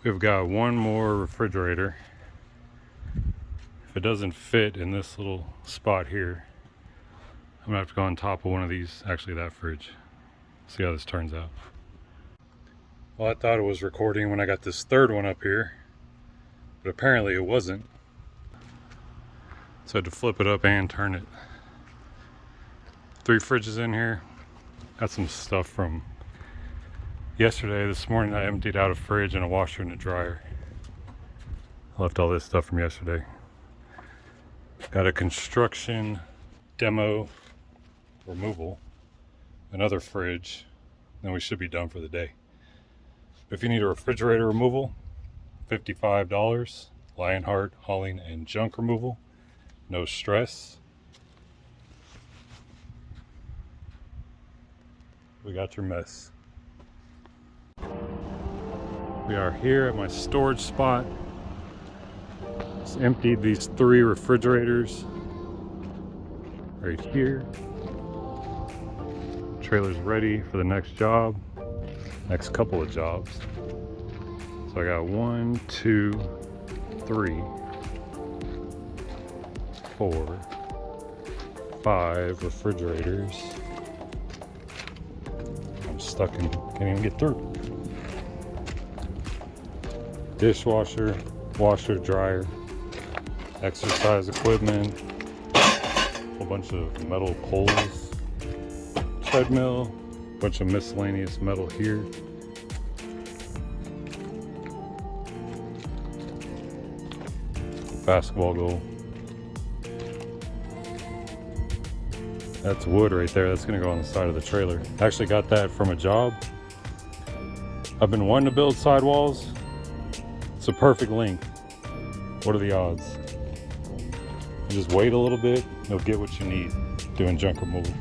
We've got one more refrigerator. If it doesn't fit in this little spot here, I'm gonna have to go on top of one of these, actually that fridge. See how this turns out. Well, I thought it was recording when I got this third one up here, but apparently it wasn't. So I had to flip it up and turn it. 3 fridges in here. Got some stuff from yesterday. This morning I emptied out a fridge and a washer and a dryer. I left all this stuff from yesterday. Got a construction demo removal, another fridge, then we should be done for the day. If you need a refrigerator removal, $55. Lionheart hauling and junk removal, no stress. We got your mess. We are here at my storage spot. Just emptied these 3 refrigerators right here. Trailer's ready for the next job, next couple of jobs. So I got 1, 2, 3, 4, 5 refrigerators. I'm stuck and can't even get through. Dishwasher, washer, dryer, exercise equipment, a whole bunch of metal poles, treadmill, bunch of miscellaneous metal here. Basketball goal. That's wood right there. That's gonna go on the side of the trailer. Actually got that from a job. I've been wanting to build sidewalls. It's a perfect length. What are the odds? You just wait a little bit, you'll get what you need doing junk removal.